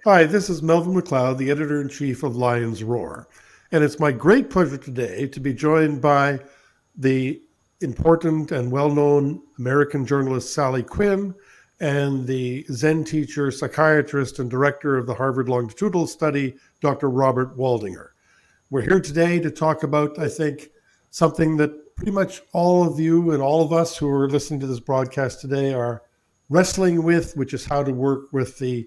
Hi, this is Melvin McLeod, the editor-in-chief of Lion's Roar. And it's my great pleasure today to be joined by the important and well-known American journalist Sally Quinn and the Zen teacher, psychiatrist, and director of the Harvard Longitudinal Study, Dr. Robert Waldinger. We're here today to talk about, I think, something that pretty much all of you and all of us who are listening to this broadcast today are wrestling with, which is how to work with the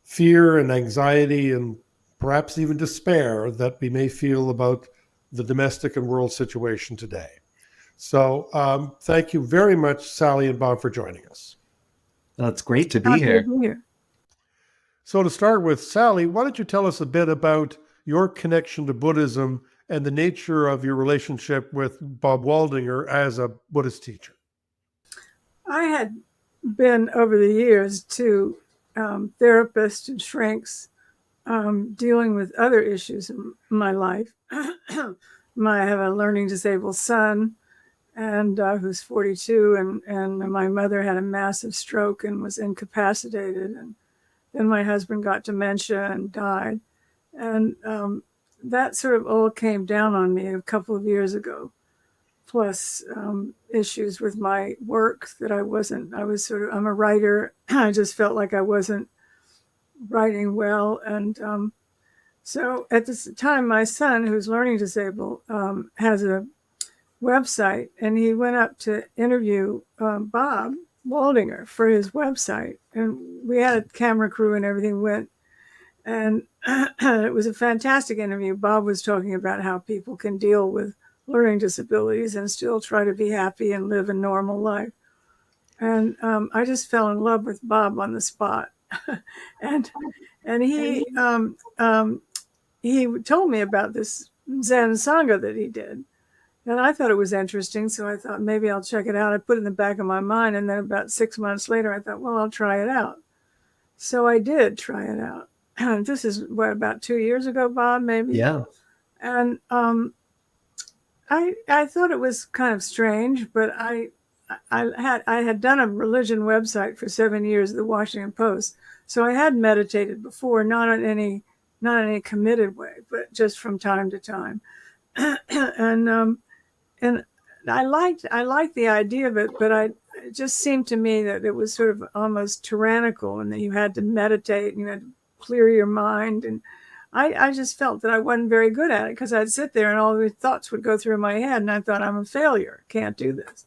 fear and anxiety and perhaps even despair that we may feel about the domestic and world situation today. So thank you very much, Sally and Bob, for joining us. Well, it's great to be Happy to here. be here. So to start with, Sally, why don't you tell us a bit about your connection to Buddhism and the nature of your relationship with Bob Waldinger as a Buddhist teacher? I had been over the years to therapists and shrinks dealing with other issues in my life. I have a learning disabled son and who's 42, and my mother had a massive stroke and was incapacitated. And then my husband got dementia and died. And that sort of all came down on me a couple of years ago. Plus issues with my work that I'm a writer. I just felt like I wasn't writing well. And so at this time, my son, who's learning disabled, has a website, and he went up to interview Bob Waldinger for his website. And we had a camera crew and everything went. And it was a fantastic interview. Bob was talking about how people can deal with learning disabilities and still try to be happy and live a normal life. And I just fell in love with Bob on the spot. and he told me about this Zen Sangha that he did. And I thought it was interesting, so I thought maybe I'll check it out. I put it in the back of my mind, and then about 6 months later, I thought, well, I'll try it out. So I did try it out. This is about 2 years ago, Bob, maybe? Yeah. And I thought it was kind of strange, but I had done a religion website for 7 years at the Washington Post, so I had meditated before, not in any committed way, but just from time to time, and I liked the idea of it, but it just seemed to me that it was sort of almost tyrannical, and that you had to meditate and you had to clear your mind, and I just felt that I wasn't very good at it because I'd sit there and all these thoughts would go through my head, and I thought, I'm a failure, can't do this.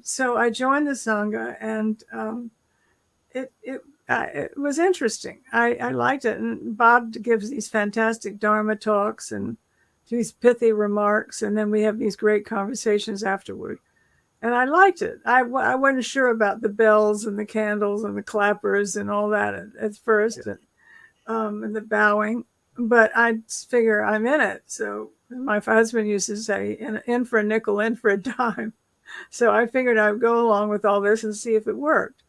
So I joined the Sangha, and it was interesting. I liked it, and Bob gives these fantastic dharma talks and these pithy remarks, and then we have these great conversations afterward. And I liked it. I wasn't sure about the bells and the candles and the clappers and all that at first, and the bowing, but I figure I'm in it. So my husband used to say, in for a nickel, in for a dime. So I figured I'd go along with all this and see if it worked.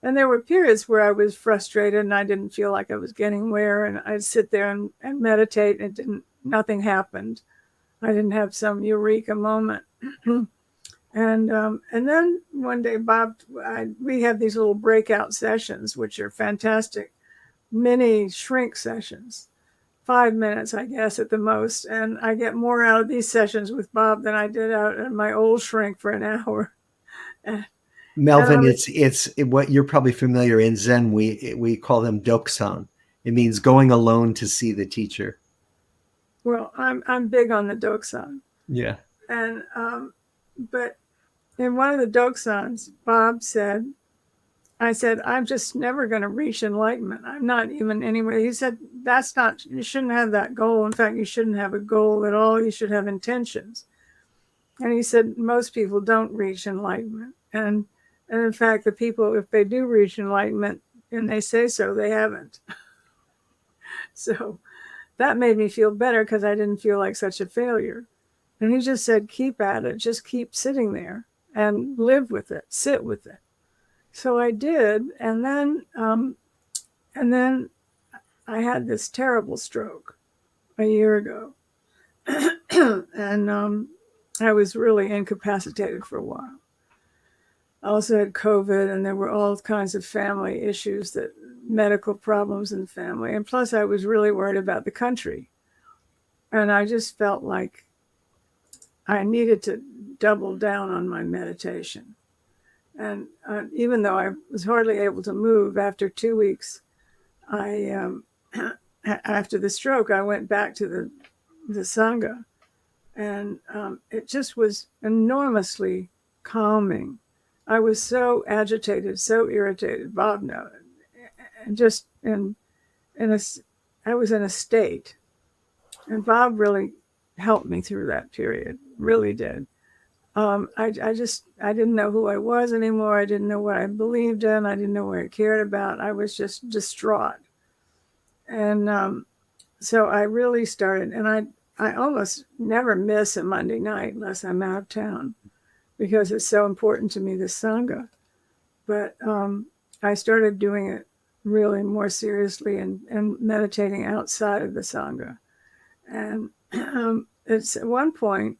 And there were periods where I was frustrated and I didn't feel like I was getting where, and I'd sit there and meditate, and nothing happened. I didn't have some eureka moment. And then one day, Bob, we have these little breakout sessions, which are fantastic, mini shrink sessions, 5 minutes, I guess, at the most. And I get more out of these sessions with Bob than I did out in my old shrink for an hour. Melvin, it's what you're probably familiar in Zen. We call them doksan. It means going alone to see the teacher. Well, I'm big on the doksan. Yeah. And but in one of the doksans, Bob said, I said, I'm just never going to reach enlightenment. I'm not even anywhere. He said, you shouldn't have that goal. In fact, you shouldn't have a goal at all. You should have intentions. And he said, most people don't reach enlightenment. And in fact, the people, if they do reach enlightenment and they say so, they haven't. So that made me feel better because I didn't feel like such a failure. And he just said, keep at it. Just keep sitting there and live with it, sit with it. So I did. And then I had this terrible stroke a year ago. And I was really incapacitated for a while. I also had COVID, and there were all kinds of family issues, that medical problems in the family. And plus, I was really worried about the country. And I just felt like I needed to double down on my meditation. And even though I was hardly able to move after 2 weeks, I after the stroke, I went back to the Sangha, and it just was enormously calming. I was so agitated, so irritated, Bob knows, and just in a, I was in a state, and Bob really helped me through that period, really did. I didn't know who I was anymore. I didn't know what I believed in. I didn't know what I cared about. I was just distraught. And so I really started, and I almost never miss a Monday night unless I'm out of town, because it's so important to me, the Sangha. But I started doing it really more seriously, and meditating outside of the Sangha. And it's at one point,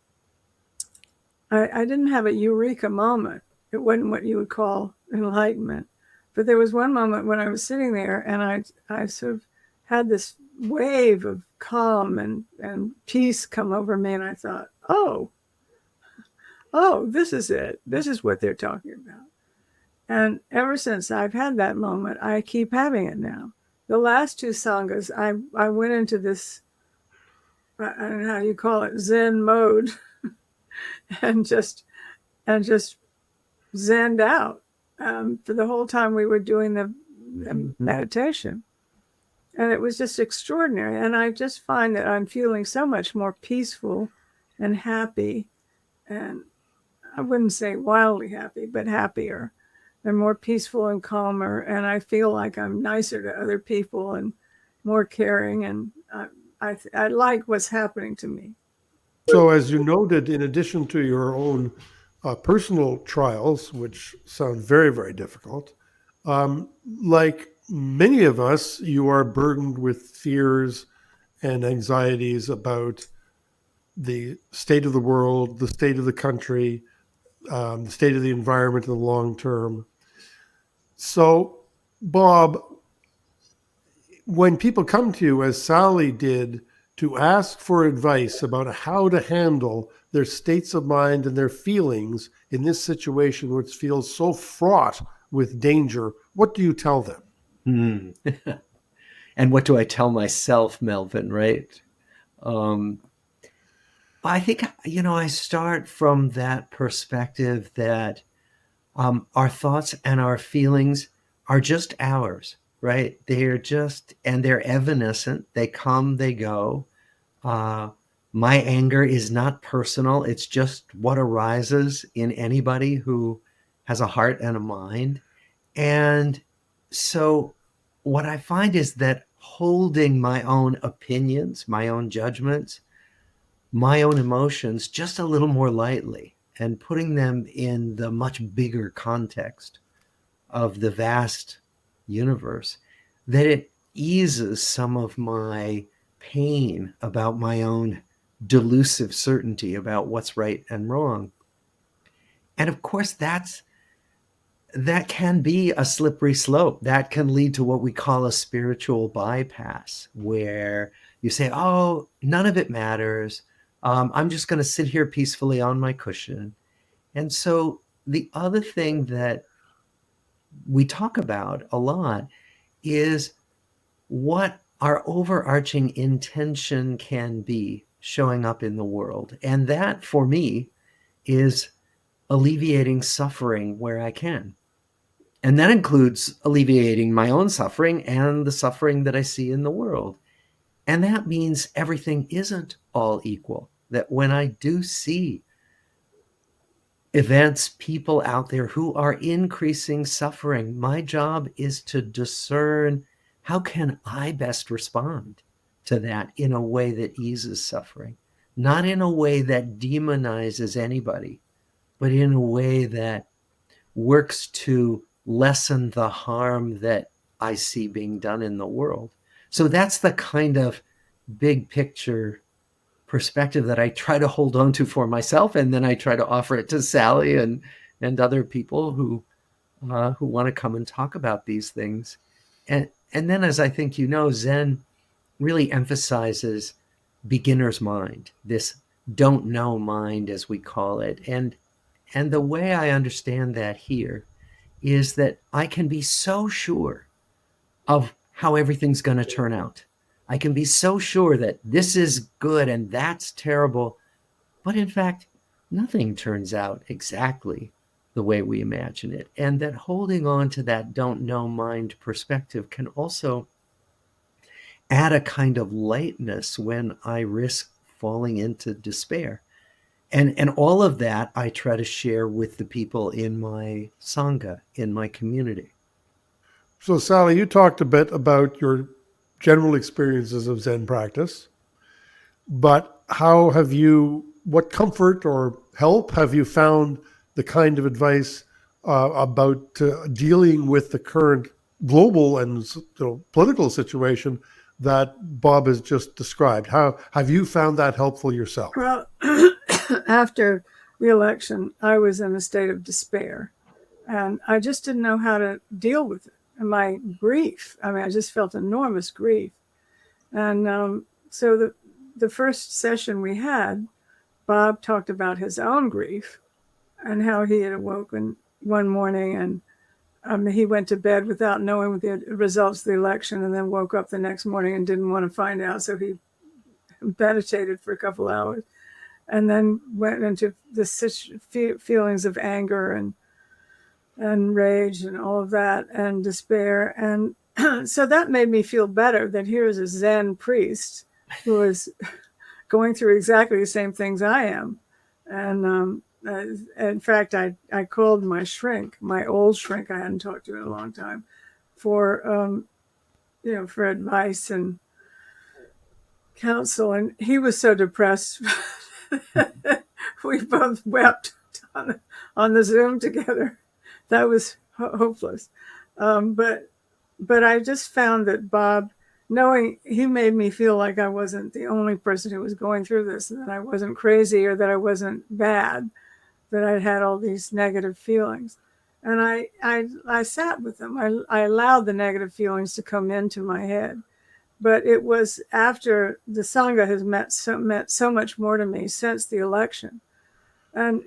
I didn't have a eureka moment. It wasn't what you would call enlightenment. But there was one moment when I was sitting there, and I sort of had this wave of calm and peace come over me. And I thought, oh, this is it. This is what they're talking about. And ever since I've had that moment, I keep having it now. The last two sanghas, I went into this, I don't know how you call it, Zen mode, and just zenned out for the whole time we were doing the meditation. And it was just extraordinary. And I just find that I'm feeling so much more peaceful and happy. And I wouldn't say wildly happy, but happier and more peaceful and calmer. And I feel like I'm nicer to other people and more caring. And I like what's happening to me. So, as you noted, in addition to your own personal trials, which sound very, very difficult, like many of us, you are burdened with fears and anxieties about the state of the world, the state of the country, the state of the environment in the long term. So, Bob, when people come to you, as Sally did, to ask for advice about how to handle their states of mind and their feelings in this situation, which feels so fraught with danger, what do you tell them? And what do I tell myself, Melvin, right? I think, I start from that perspective that our thoughts and our feelings are just ours, right? They're evanescent. They come, they go. My anger is not personal. It's just what arises in anybody who has a heart and a mind. And so what I find is that holding my own opinions, my own judgments, my own emotions just a little more lightly, and putting them in the much bigger context of the vast universe, that it eases some of my pain about my own delusive certainty about what's right and wrong. And of course, that can be a slippery slope. That can lead to what we call a spiritual bypass, where you say, oh, none of it matters. I'm just going to sit here peacefully on my cushion. And so the other thing that we talk about a lot is what our overarching intention can be showing up in the world. And that, for me, is alleviating suffering where I can. And that includes alleviating my own suffering and the suffering that I see in the world. And that means everything isn't all equal. That when I do see events, people out there who are increasing suffering, my job is to discern, how can I best respond to that in a way that eases suffering? Not in a way that demonizes anybody, but in a way that works to lessen the harm that I see being done in the world. So that's the kind of big picture perspective that I try to hold on to for myself, and then I try to offer it to Sally and and other people who want to come and talk about these things. And then, as I think you know, Zen really emphasizes beginner's mind, this don't know mind, as we call it. And the way I understand that here is that I can be so sure of how everything's going to turn out. I can be so sure that this is good and that's terrible. But in fact, nothing turns out exactly the way we imagine it. And that holding on to that don't know mind perspective can also add a kind of lightness when I risk falling into despair. And all of that I try to share with the people in my Sangha, in my community. So, Sally, you talked a bit about your general experiences of Zen practice, but what comfort or help have you found the kind of advice about dealing with the current global and political situation that Bob has just described? How have you found that helpful yourself? Well, after re-election, I was in a state of despair, and I just didn't know how to deal with it. And my grief, I mean, I just felt enormous grief. And so the first session we had, Bob talked about his own grief and how he had awoken one morning and he went to bed without knowing the results of the election, and then woke up the next morning and didn't want to find out. So he meditated for a couple hours and then went into the feelings of anger and rage and all of that and despair. And so that made me feel better that here's a Zen priest who is going through exactly the same things I am. And in fact, I called my shrink, my old shrink I hadn't talked to in a long time, for for advice and counsel. And he was so depressed. We both wept on the Zoom together. That was hopeless. But I just found that Bob, he made me feel like I wasn't the only person who was going through this, and that I wasn't crazy or that I wasn't bad, that I had all these negative feelings. And I sat with them. I allowed the negative feelings to come into my head. But it was after the Sangha has meant so much more to me since the election. And,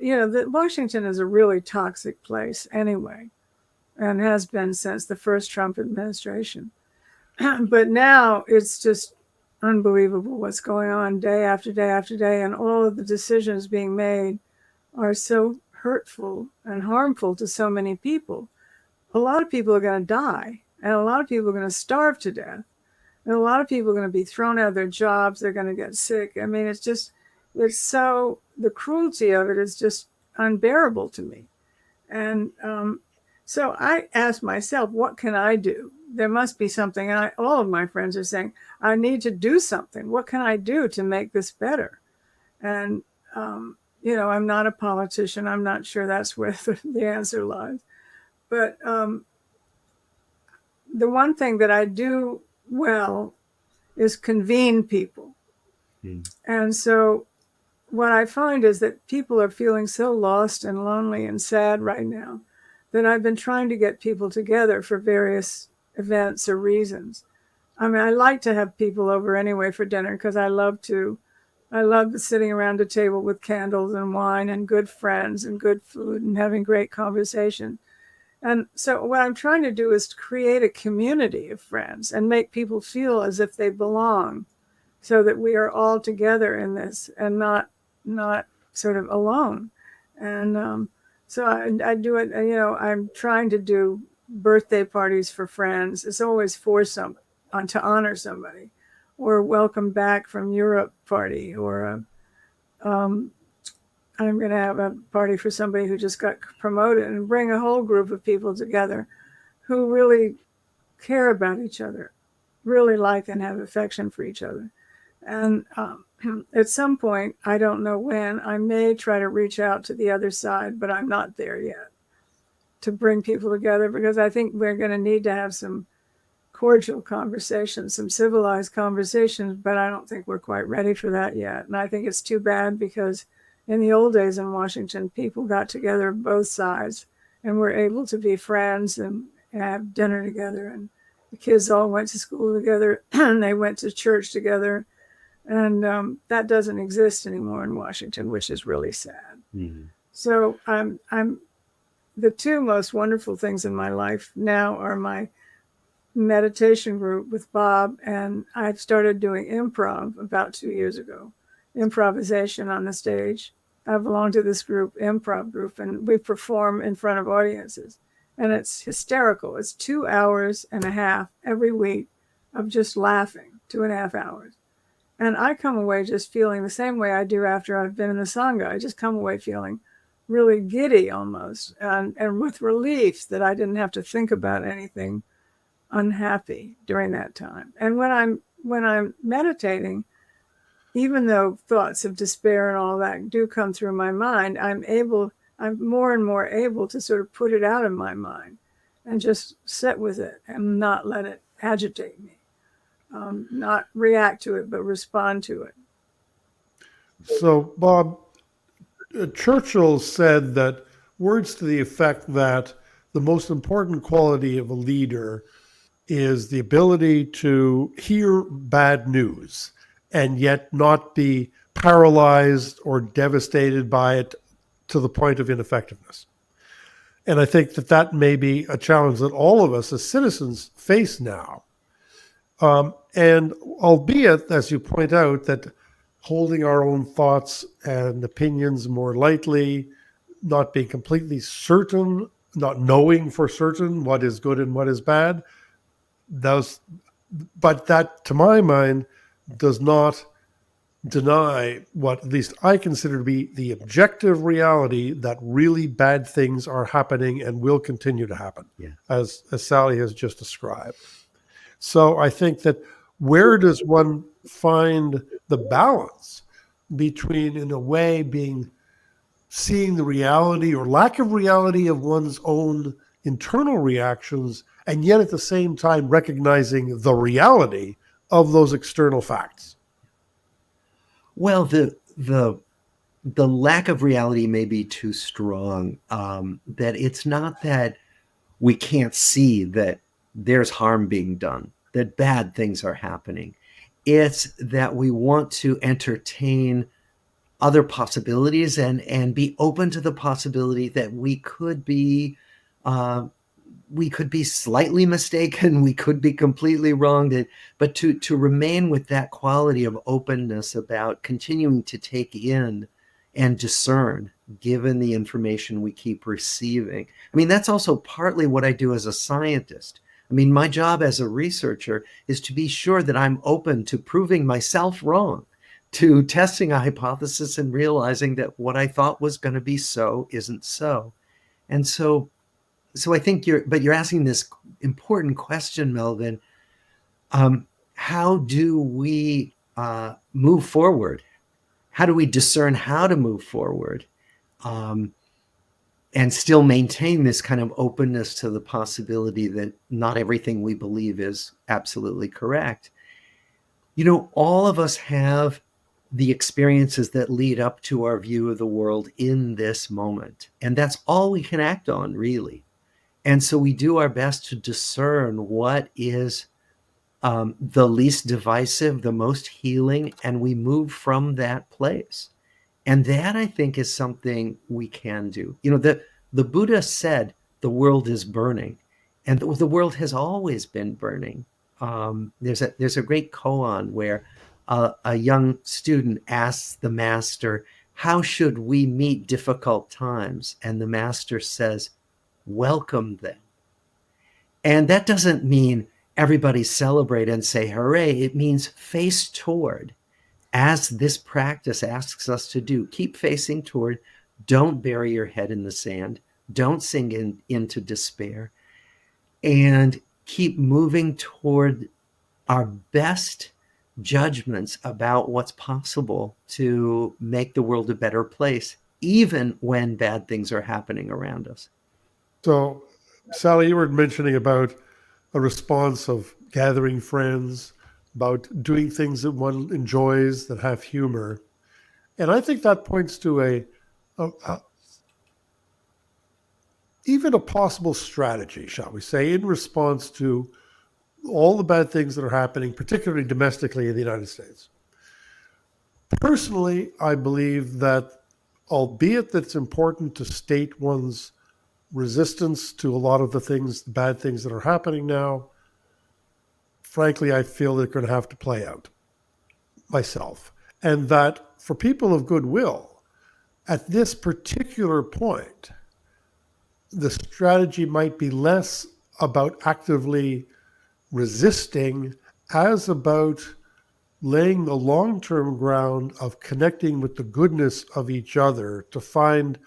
Washington is a really toxic place anyway, and has been since the first Trump administration. But now it's just unbelievable what's going on day after day after day, and all of the decisions being made are so hurtful and harmful to so many people. A lot of people are going to die, and a lot of people are going to starve to death. And a lot of people are going to be thrown out of their jobs. They're going to get sick. I mean, the cruelty of it is just unbearable to me. And so I asked myself, what can I do? There must be something. And all of my friends are saying, I need to do something. What can I do to make this better? And, I'm not a politician. I'm not sure that's where the answer lies. But the one thing that I do well is convene people. And so what I find is that people are feeling so lost and lonely and sad right now that I've been trying to get people together for various events or reasons. I mean, I like to have people over anyway for dinner because I love sitting around a table with candles and wine and good friends and good food and having great conversation. And so what I'm trying to do is to create a community of friends and make people feel as if they belong, so that we are all together in this and not sort of alone. And so I do it, I'm trying to do birthday parties for friends. It's always to honor somebody, or welcome back from Europe party, or I'm going to have a party for somebody who just got promoted, and bring a whole group of people together who really care about each other, really like and have affection for each other. And at some point, I don't know when, I may try to reach out to the other side, but I'm not there yet, to bring people together, because I think we're going to need to have some cordial conversations, some civilized conversations, but I don't think we're quite ready for that yet. And I think it's too bad, because in the old days in Washington, people got together both sides and were able to be friends and have dinner together. And the kids all went to school together and they went to church together. And that doesn't exist anymore in Washington, which is really sad. Mhm. So I'm the two most wonderful things in my life now are my meditation group with Bob, and I started doing improv about 2 years ago, improvisation on the stage. I belong to this group, improv group, and we perform in front of audiences. And it's hysterical. It's 2 hours and a half every week of just laughing, 2.5 hours. And I come away just feeling the same way I do after I've been in the Sangha. I just come away feeling really giddy almost, and with relief that I didn't have to think about anything unhappy during that time. And when I'm meditating, even though thoughts of despair and all that do come through my mind, I'm more and more able to sort of put it out of my mind and just sit with it and not let it agitate me, not react to it, but respond to it. So, Bob, Churchill said that words to the effect that the most important quality of a leader is the ability to hear bad news and yet not be paralyzed or devastated by it to the point of ineffectiveness. And I think that that may be a challenge that all of us as citizens face now. And albeit, as you point out, that holding our own thoughts and opinions more lightly, not being completely certain, not knowing for certain what is good and what is bad, but that, to my mind, does not deny what at least I consider to be the objective reality that really bad things are happening and will continue to happen, as Sally has just described. So I think that where does one find the balance between, in a way, seeing the reality or lack of reality of one's own internal reactions, and yet at the same time recognizing the reality of those external facts? Well, the lack of reality may be too strong. That it's not that we can't see that there's harm being done, that bad things are happening. It's that we want to entertain other possibilities and be open to the possibility that we could be slightly mistaken, we could be completely wrong, but to remain with that quality of openness about continuing to take in and discern given the information we keep receiving. I mean, that's also partly what I do as a scientist. I mean, my job as a researcher is to be sure that I'm open to proving myself wrong, to testing a hypothesis and realizing that what I thought was going to be so isn't so. And so I think you're asking this important question, Melvin. How do we move forward? How do we discern how to move forward and still maintain this kind of openness to the possibility that not everything we believe is absolutely correct? You know, all of us have the experiences that lead up to our view of the world in this moment. And that's all we can act on, really. And so we do our best to discern what is the least divisive, the most healing, and we move from that place. And that, I think, is something we can do. You know, the Buddha said the world is burning, and the world has always been burning. There's a great koan where a young student asks the master, how should we meet difficult times? And the master says, welcome them. And that doesn't mean everybody celebrate and say hooray. It means face toward, as this practice asks us to do. Keep facing toward. Don't bury your head in the sand. Don't sink into despair. And keep moving toward our best judgments about what's possible to make the world a better place, even when bad things are happening around us. So, Sally, you were mentioning about a response of gathering friends, about doing things that one enjoys that have humor. And I think that points to even a possible strategy, shall we say, in response to all the bad things that are happening, particularly domestically in the United States. Personally, I believe that, albeit that it's important to state one's resistance to a lot of the things, the bad things that are happening now, frankly, I feel they're going to have to play out myself. And that for people of goodwill, at this particular point, the strategy might be less about actively resisting as about laying the long-term ground of connecting with the goodness of each other to find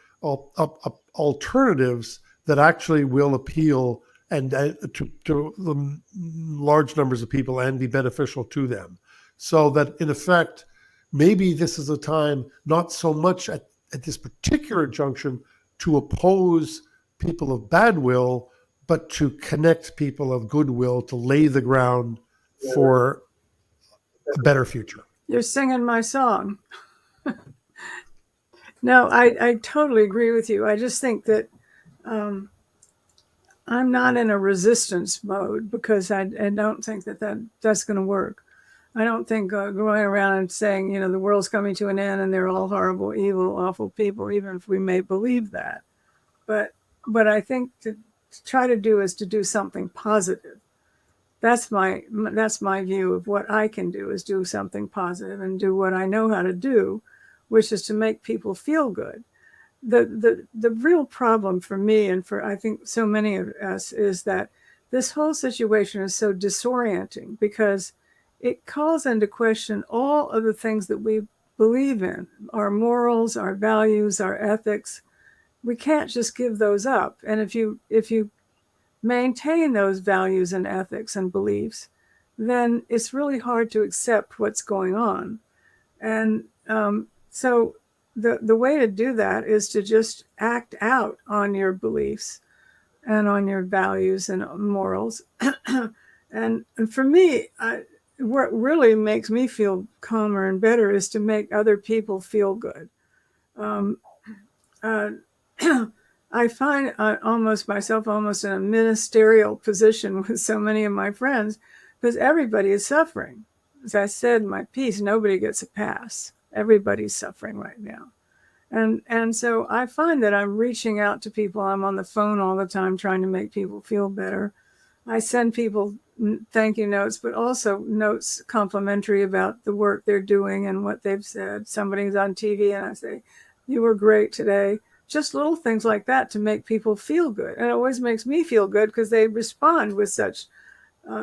alternatives that actually will appeal and to the large numbers of people and be beneficial to them. So that in effect, maybe this is a time not so much at this particular junction to oppose people of bad will, but to connect people of goodwill to lay the ground for a better future. You're singing my song. No, I totally agree with you. I just think that I'm not in a resistance mode because I don't think that's going to work. I don't think going around and saying, the world's coming to an end and they're all horrible, evil, awful people, even if we may believe that. But I think to try to do is to do something positive. That's my view of what I can do, is do something positive and do what I know how to do, which is to make people feel good. The real problem for me and for I think so many of us is that this whole situation is so disorienting because it calls into question all of the things that we believe in, our morals, our values, our ethics. We can't just give those up. And if you maintain those values and ethics and beliefs, then it's really hard to accept what's going on. And so the way to do that is to just act out on your beliefs and on your values and morals. And for me, what really makes me feel calmer and better is to make other people feel good. I find myself almost in a ministerial position with so many of my friends because everybody is suffering. As I said in my piece, nobody gets a pass. Everybody's suffering right now. And so I find that I'm reaching out to people. I'm on the phone all the time trying to make people feel better. I send people thank you notes, but also notes complimentary about the work they're doing and what they've said. Somebody's on TV and I say, "You were great today." Just little things like that to make people feel good. And it always makes me feel good because they respond with such,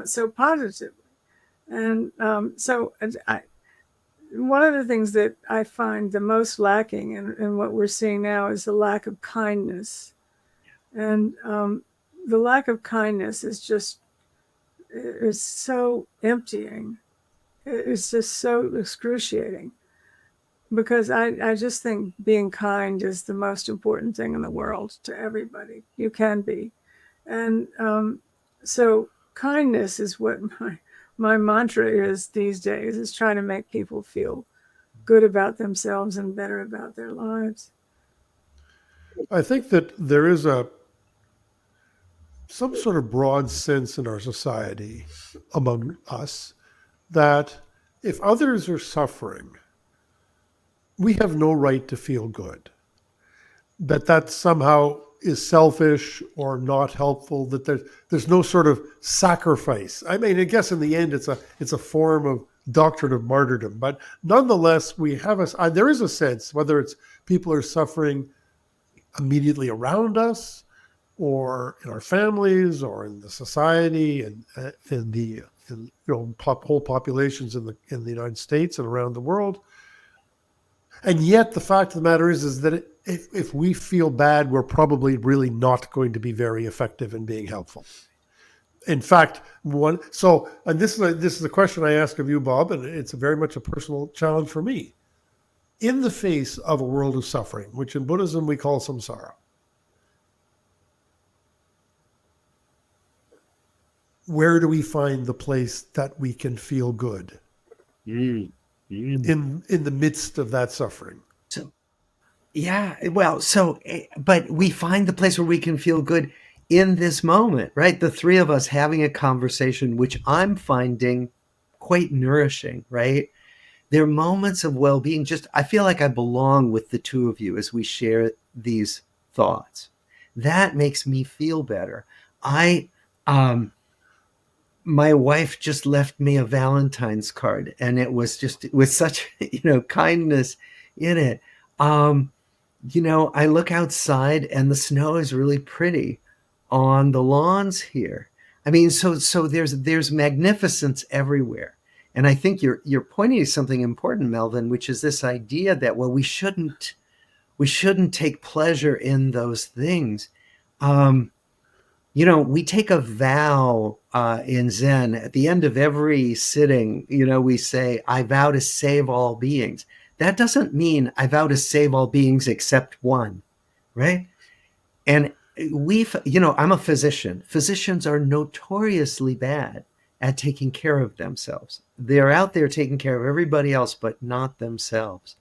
so positively. And one of the things that I find the most lacking in what we're seeing now is the lack of kindness. And the lack of kindness is so emptying. It's just so excruciating. Because I just think being kind is the most important thing in the world to everybody. You can be. And so kindness is what my mantra is these days, is trying to make people feel good about themselves and better about their lives. I think that there is some sort of broad sense in our society among us that if others are suffering, we have no right to feel good. That somehow is selfish or not helpful, that there's no sort of sacrifice. I mean, I guess in the end it's a form of doctrine of martyrdom, but nonetheless there is a sense, whether it's people are suffering immediately around us or in our families or in the society and in the whole populations in the United States and around the world. And yet the fact of the matter is that if we feel bad, we're probably really not going to be very effective in being helpful. In fact, and this is a question I ask of you, Bob, and it's very much a personal challenge for me. In the face of a world of suffering, which in Buddhism we call samsara, where do we find the place that we can feel good? in the midst of that suffering. So, yeah, well, but we find the place where we can feel good in this moment, right? The three of us having a conversation, which I'm finding quite nourishing, right? There are moments of well-being. Just, I feel like I belong with the two of you as we share these thoughts. That makes me feel better. My wife just left me a Valentine's card, and it was just with such, kindness in it. I look outside and the snow is really pretty on the lawns here. I mean, so there's magnificence everywhere. And I think you're pointing to something important, Melvin, which is this idea that, well, we shouldn't take pleasure in those things. We take a vow in Zen at the end of every sitting. We say, I vow to save all beings. That doesn't mean I vow to save all beings except one, right? And I'm a physician. Physicians are notoriously bad at taking care of themselves. They're out there taking care of everybody else, but not themselves.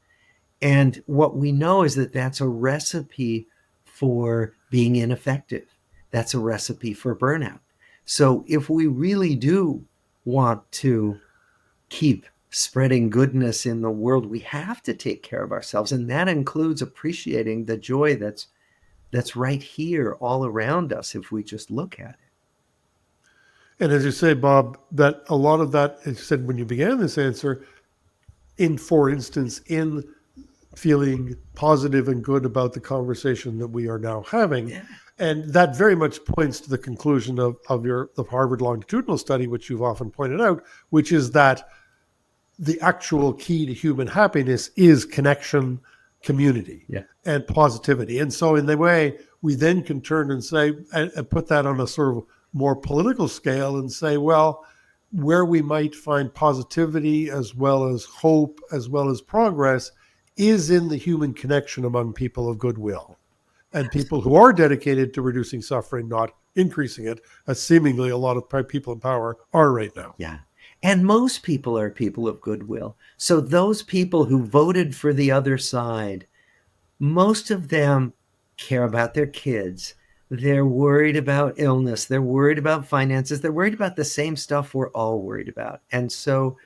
And what we know is that that's a recipe for being ineffective. That's a recipe for burnout. So if we really do want to keep spreading goodness in the world, we have to take care of ourselves. And that includes appreciating the joy that's right here all around us if we just look at it. And as you say, Bob, that a lot of that, as you said when you began this answer, for instance, in feeling positive and good about the conversation that we are now having. Yeah. And that very much points to the conclusion of the Harvard longitudinal study, which you've often pointed out, which is that the actual key to human happiness is connection, community, and positivity. And so in the way, we then can turn and say, and put that on a sort of more political scale and say, well, where we might find positivity as well as hope, as well as progress, is in the human connection among people of goodwill and people who are dedicated to reducing suffering, not increasing it, as seemingly a lot of people in power are right now. Yeah. And most people are people of goodwill. So those people who voted for the other side, most of them care about their kids. They're worried about illness. They're worried about finances. They're worried about the same stuff we're all worried about. And so,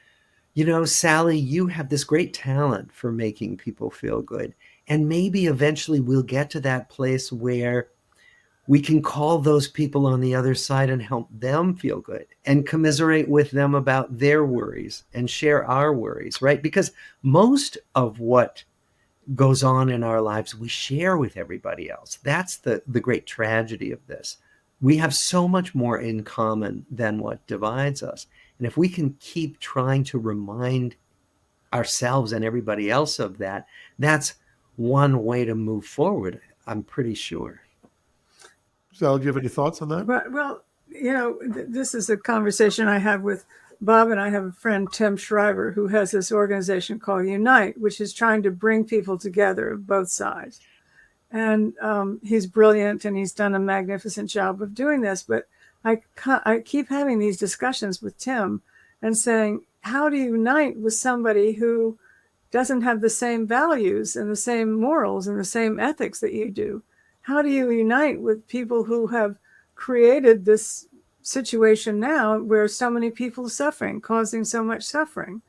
Sally, you have this great talent for making people feel good. And maybe eventually we'll get to that place where we can call those people on the other side and help them feel good and commiserate with them about their worries and share our worries, right? Because most of what goes on in our lives, we share with everybody else. That's the great tragedy of this. We have so much more in common than what divides us. And if we can keep trying to remind ourselves and everybody else of that, that's one way to move forward, I'm pretty sure. Sal, do you have any thoughts on that? Well, this is a conversation I have with Bob, and I have a friend, Tim Shriver, who has this organization called Unite, which is trying to bring people together of both sides. And he's brilliant, and he's done a magnificent job of doing this. But I keep having these discussions with Tim and saying, how do you unite with somebody who doesn't have the same values and the same morals and the same ethics that you do? How do you unite with people who have created this situation now where so many people are suffering, causing so much suffering?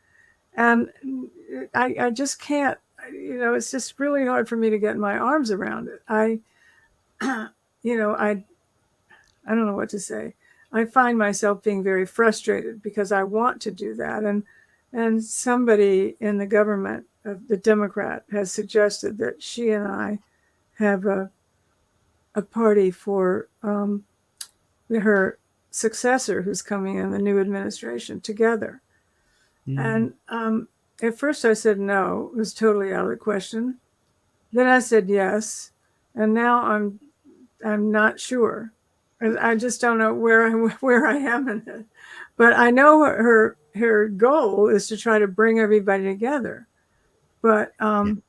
And I just can't, it's just really hard for me to get my arms around it. I don't know what to say. I find myself being very frustrated because I want to do that. And somebody in the government, the Democrat, has suggested that she and I have a party for her successor who's coming in the new administration together. And at first I said no, it was totally out of the question. Then I said yes, and now I'm not sure. I just don't know where I am in it. But I know her goal is to try to bring everybody together. But do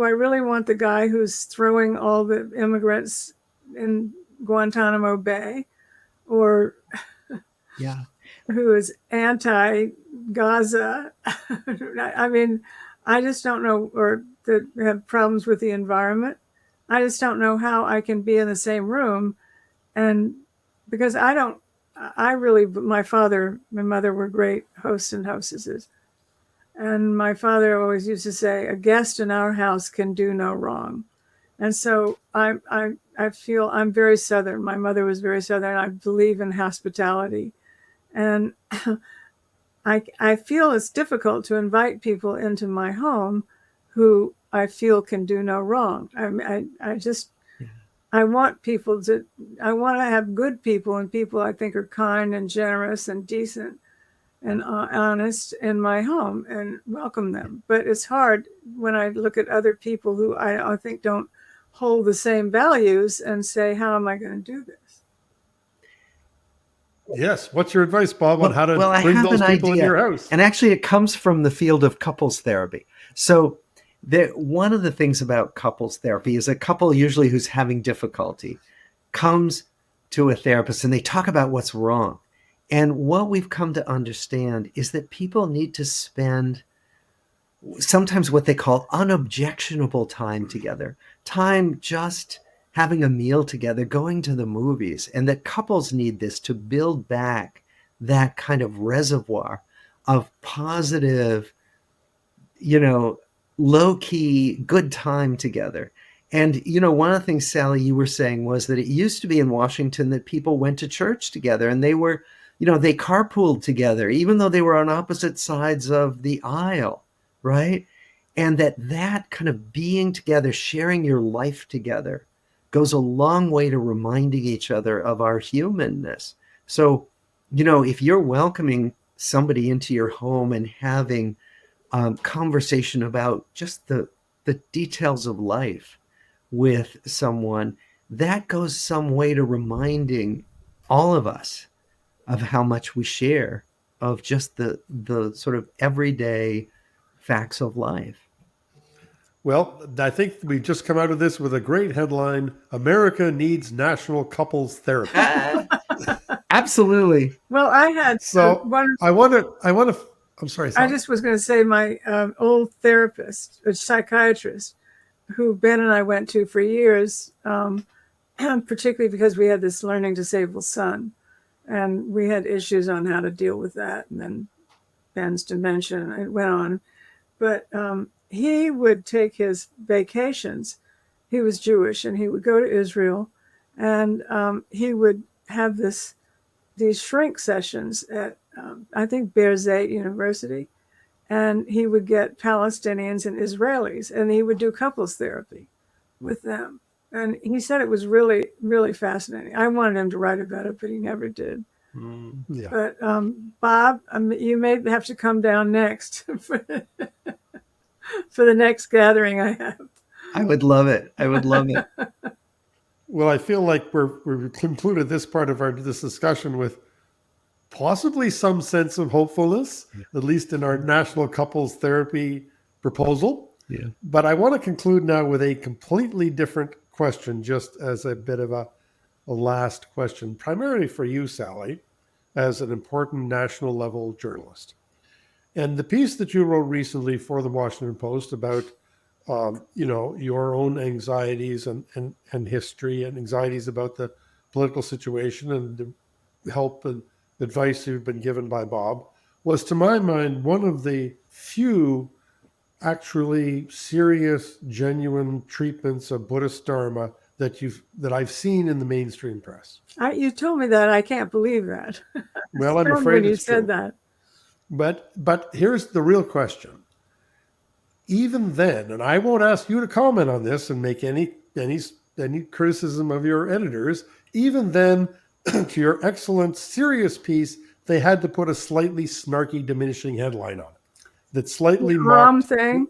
I really want the guy who's throwing all the immigrants in Guantanamo Bay, or who is anti Gaza. I mean, I just don't know, or that have problems with the environment. I just don't know how I can be in the same room, and because my father, my mother were great hosts and hostesses. And my father always used to say, a guest in our house can do no wrong. And so I feel I'm very Southern. My mother was very Southern. I believe in hospitality. And I feel it's difficult to invite people into my home who I feel can do no wrong. I want I want to have good people and people I think are kind and generous and decent and honest in my home and welcome them. But it's hard when I look at other people who I think don't hold the same values and say, how am I going to do this? Yes. What's your advice, Bob, on how to I bring have those an people in idea. your house? And actually, it comes from the field of couples therapy. So one of the things about couples therapy is a couple usually who's having difficulty comes to a therapist and they talk about what's wrong. And what we've come to understand is that people need to spend sometimes what they call unobjectionable time together, time just having a meal together, going to the movies, and that couples need this to build back that kind of reservoir of positive, low-key good time together. And, one of the things, Sally, you were saying was that it used to be in Washington that people went to church together and they were, they carpooled together, even though they were on opposite sides of the aisle, right? And that kind of being together, sharing your life together goes a long way to reminding each other of our humanness. So, if you're welcoming somebody into your home and having conversation about just the details of life with someone, that goes some way to reminding all of us of how much we share of just the sort of everyday facts of life. Well, I think we've just come out of this with a great headline: America needs national couples therapy. Absolutely. Well, I had So I want to. I'm sorry. I just was going to say my old therapist, a psychiatrist, who Ben and I went to for years, particularly because we had this learning disabled son, and we had issues on how to deal with that. And then Ben's dementia, and it went on. But he would take his vacations. He was Jewish, and he would go to Israel, and he would have these shrink sessions at I think Birzeit University, and he would get Palestinians and Israelis, and he would do couples therapy with them. And he said it was really, really fascinating. I wanted him to write about it, but he never did. Yeah. But Bob, you may have to come down next for the next gathering I have. I would love it. I would love it. Well, I feel like we've concluded this part of this discussion with possibly some sense of hopefulness, at least in our national couples therapy proposal. Yeah. But I want to conclude now with a completely different question, just as a bit of a last question, primarily for you, Sally, as an important national level journalist. And the piece that you wrote recently for the Washington Post about, your own anxieties and history and anxieties about the political situation and the help and advice you've been given by Bob, was, to my mind, one of the few actually serious, genuine treatments of Buddhist dharma that I've seen in the mainstream press. You told me that. I can't believe that. Well, I'm afraid when you it's said true. that. But here's the real question. Even then, and I won't ask you to comment on this and make any criticism of your editors, even then, to your excellent, serious piece, they had to put a slightly snarky, diminishing headline on it. That slightly Rom mocked thing.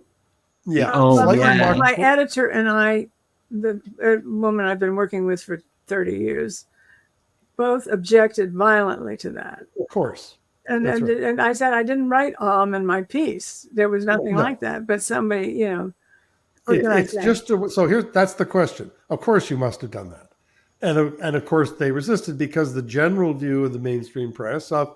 Yeah. My editor and I, the woman I've been working with for 30 years, both objected violently to that. Of course. And I said I didn't write in my piece. There was nothing like that. But somebody, it's just so that's the question. Of course, you must have done that, and of course they resisted, because the general view of the mainstream press of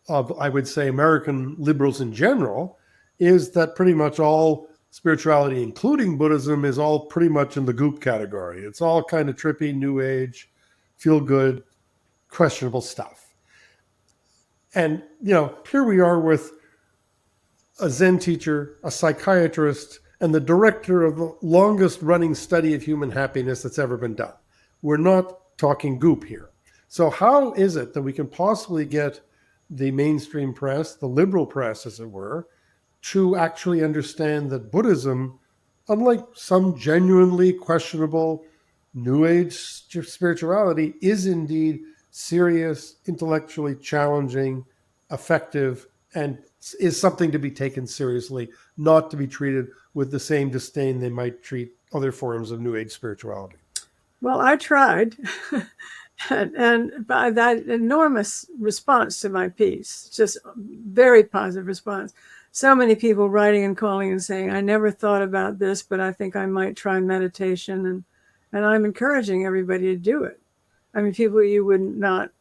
of, I would say, American liberals in general, is that pretty much all spirituality, including Buddhism, is all pretty much in the goop category. It's all kind of trippy, new age, feel good, questionable stuff. And, here we are with a Zen teacher, a psychiatrist, and the director of the longest running study of human happiness that's ever been done. We're not talking goop here. So how is it that we can possibly get the mainstream press, the liberal press, as it were, to actually understand that Buddhism, unlike some genuinely questionable New Age spirituality, is indeed serious, intellectually challenging, effective, and is something to be taken seriously, not to be treated with the same disdain they might treat other forms of New Age spirituality? Well, I tried, and by that enormous response to my piece, just very positive response. So many people writing and calling and saying, I never thought about this, but I think I might try meditation. And I'm encouraging everybody to do it. I mean, people you would not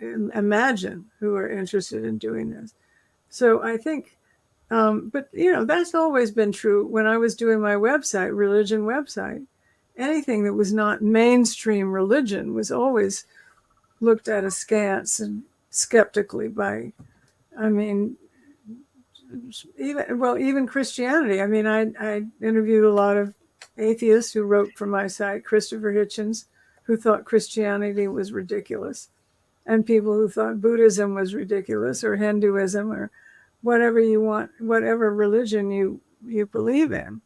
imagine who are interested in doing this. So I think, but that's always been true. When I was doing my website, religion website, anything that was not mainstream religion was always looked at askance and skeptically by, I mean, even Christianity. I mean, I interviewed a lot of atheists who wrote for my site, Christopher Hitchens, who thought Christianity was ridiculous, and people who thought Buddhism was ridiculous, or Hinduism, or whatever you want, whatever religion you believe in.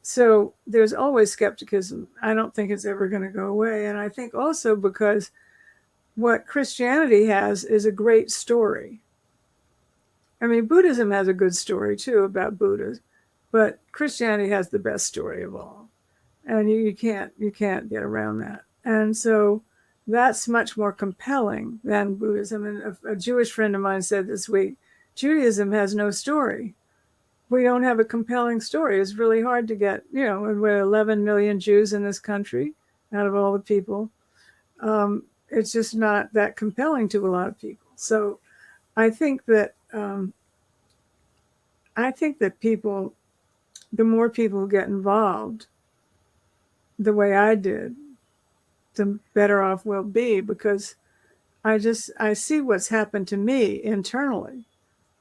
So there's always skepticism. I don't think it's ever going to go away. And I think also because what Christianity has is a great story. I mean, Buddhism has a good story too about Buddha, but Christianity has the best story of all. And you can't get around that. And so that's much more compelling than Buddhism. And a Jewish friend of mine said this week, Judaism has no story. We don't have a compelling story. It's really hard to get, we're 11 million Jews in this country out of all the people. It's just not that compelling to a lot of people. So I think that people, the more people get involved the way I did, the better off we'll be, because I see what's happened to me internally,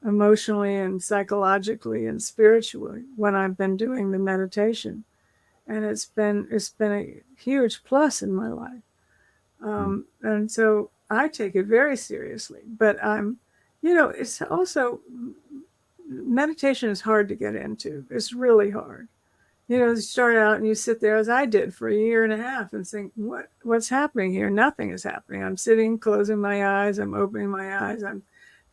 emotionally and psychologically and spiritually when I've been doing the meditation. And it's been a huge plus in my life. And so I take it very seriously, but it's also, meditation is hard to get into. It's really hard. You start out and you sit there, as I did for a year and a half, and think, what's happening here? Nothing is happening. I'm sitting, closing my eyes. I'm opening my eyes. I'm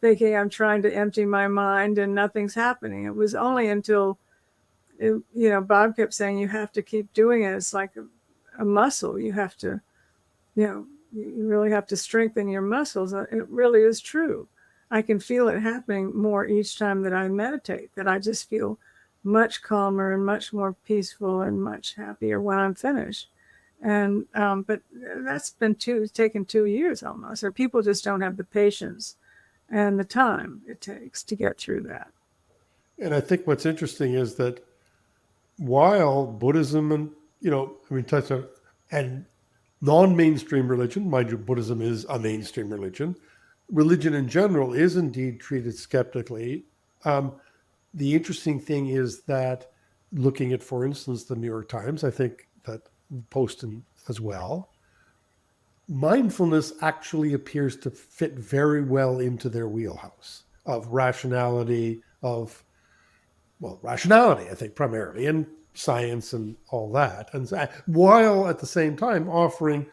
thinking I'm trying to empty my mind, and nothing's happening. It was only until, Bob kept saying, you have to keep doing it. It's like a muscle. You have to, you really have to strengthen your muscles. It really is true. I can feel it happening more each time that I meditate, that I just feel much calmer and much more peaceful and much happier when I'm finished. And but that's been taken 2 years almost. Or people just don't have the patience and the time it takes to get through that. And I think what's interesting is that while Buddhism and and non-mainstream religion, mind you, Buddhism is a mainstream religion. Religion in general is indeed treated skeptically. The interesting thing is that looking at, for instance, the New York Times, I think that posted as well, mindfulness actually appears to fit very well into their wheelhouse of rationality, rationality, I think, primarily, and science and all that. And while at the same time offering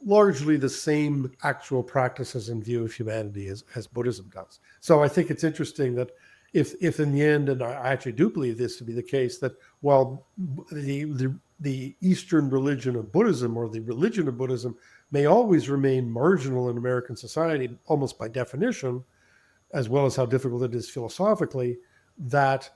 largely the same actual practices and view of humanity as Buddhism does. So I think it's interesting that if in the end, and I actually do believe this to be the case, that while the Eastern religion of Buddhism, or the religion of Buddhism, may always remain marginal in American society, almost by definition, as well as how difficult it is philosophically, that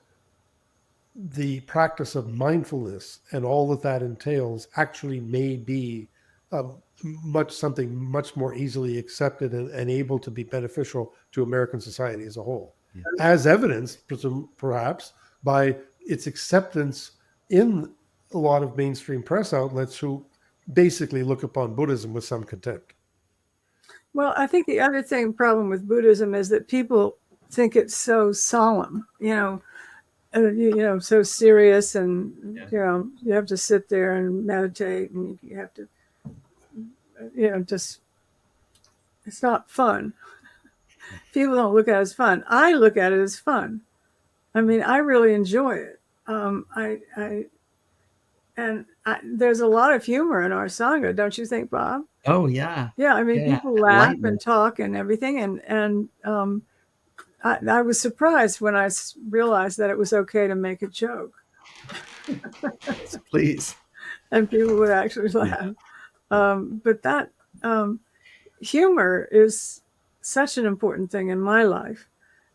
the practice of mindfulness and all that entails actually may be something much more easily accepted and able to be beneficial to American society as a whole, Yeah. as evidenced perhaps by its acceptance in a lot of mainstream press outlets who basically look upon Buddhism with some contempt. Well, I think the other problem with Buddhism is that people think it's so solemn, so serious, and you have to sit there and meditate, and you have to, just, it's not fun. People don't look at it as fun. I look at it as fun. I mean, I really enjoy it. There's a lot of humor in our Sangha, don't you think, Bob? Oh yeah. Yeah, I mean, Yeah. people laugh and talk and everything, and I was surprised when I realized that it was okay to make a joke. Please. And people would actually laugh. But that humor is such an important thing in my life.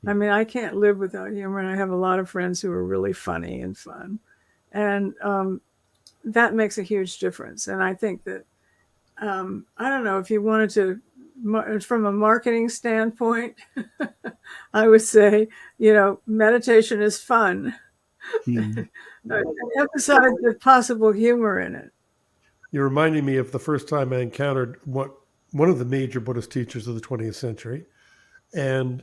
I mean, I can't live without humor, and I have a lot of friends who are really funny and fun. And that makes a huge difference. And I think that, I don't know, if you wanted to, from a marketing standpoint, I would say, meditation is fun. Emphasize the possible humor in it. You're reminding me of the first time I encountered one of the major Buddhist teachers of the 20th century. And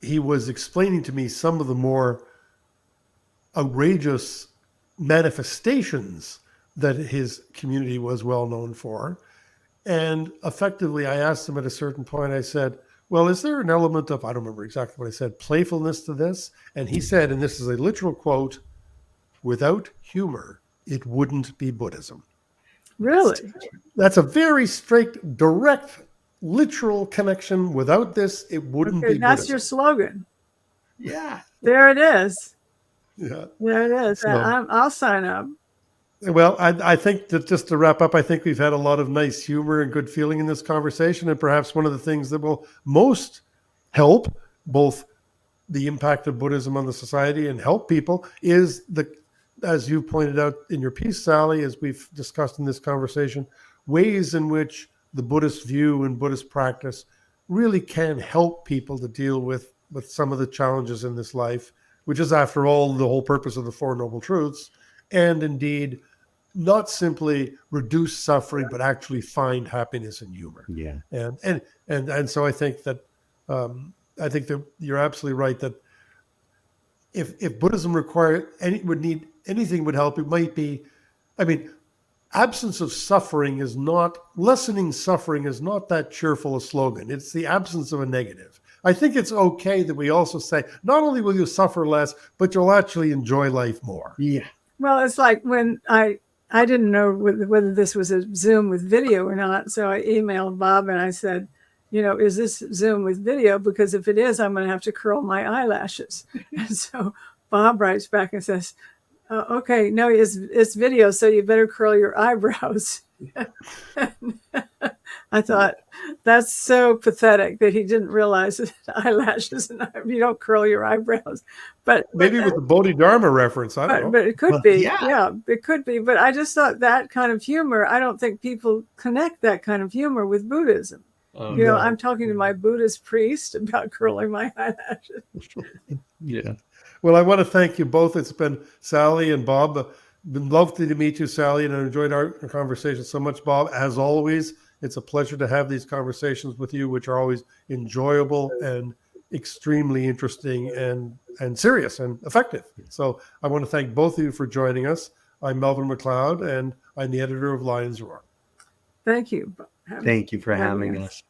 he was explaining to me some of the more outrageous manifestations that his community was well known for. And effectively, I asked him at a certain point, I said, well, is there an element of, I don't remember exactly what I said, playfulness to this? And he said, and this is a literal quote, without humor, it wouldn't be Buddhism. Really? That's a very straight, direct, literal connection. Without this, it wouldn't be Buddhism. That's your slogan. Yeah. There it is. Yeah. There it is. So, I'll sign up. Well, I think that just to wrap up, I think we've had a lot of nice humor and good feeling in this conversation. And perhaps one of the things that will most help both the impact of Buddhism on the society and help people is as you pointed out in your piece, Sally, as we've discussed in this conversation, ways in which the Buddhist view and Buddhist practice really can help people to deal with some of the challenges in this life, which is, after all, the whole purpose of the Four Noble Truths, and indeed not simply reduce suffering, but actually find happiness and humor. Yeah. And so I think that you're absolutely right that if Buddhism would help, it might be, absence of suffering is not, lessening suffering is not that cheerful a slogan. It's the absence of a negative. I think it's okay that we also say, not only will you suffer less, but you'll actually enjoy life more. Yeah. Well, it's like when I didn't know whether this was a Zoom with video or not. So I emailed Bob and I said, is this Zoom with video? Because if it is, I'm going to have to curl my eyelashes. And so Bob writes back and says, okay, no, it's video, so you better curl your eyebrows. I thought, that's so pathetic that he didn't realize that eyelashes and you don't curl your eyebrows. But maybe with the Bodhidharma reference, I don't know. But it could be, yeah, it could be. But I just thought that kind of humor, I don't think people connect that kind of humor with Buddhism. No. I'm talking to my Buddhist priest about curling my eyelashes. Yeah. Well, I want to thank you both. It's been Sally and Bob. Been lovely to meet you, Sally, and I enjoyed our conversation so much, Bob. As always, it's a pleasure to have these conversations with you, which are always enjoyable and extremely interesting and serious and effective. So I want to thank both of you for joining us. I'm Melvin McLeod, and I'm the editor of Lion's Roar. Thank you. Thank you for having us.